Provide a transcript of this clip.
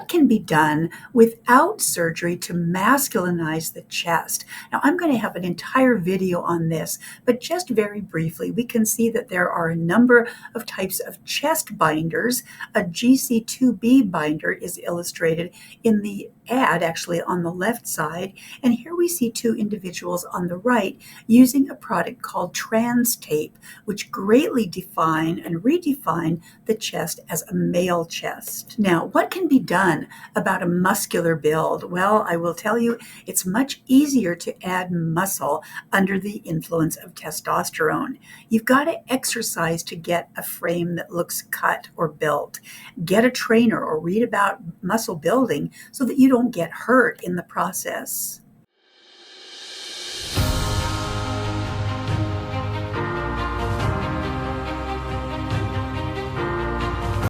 can be done without surgery to masculinize the chest? Now, I'm going to have an entire video on this, but just very briefly, we can see that there are a number of types of chest binders. A GC2B binder is illustrated in the ad, actually on the left side, and here we see two individuals on the right using a product called Trans Tape, which greatly define and redefine the chest as a male chest. Now, what can be done about a muscular build? Well, I will tell you, it's much easier to add muscle under the influence of testosterone. You've got to exercise to get a frame that looks cut or built. Get a trainer or read about muscle building so that you don't get hurt in the process.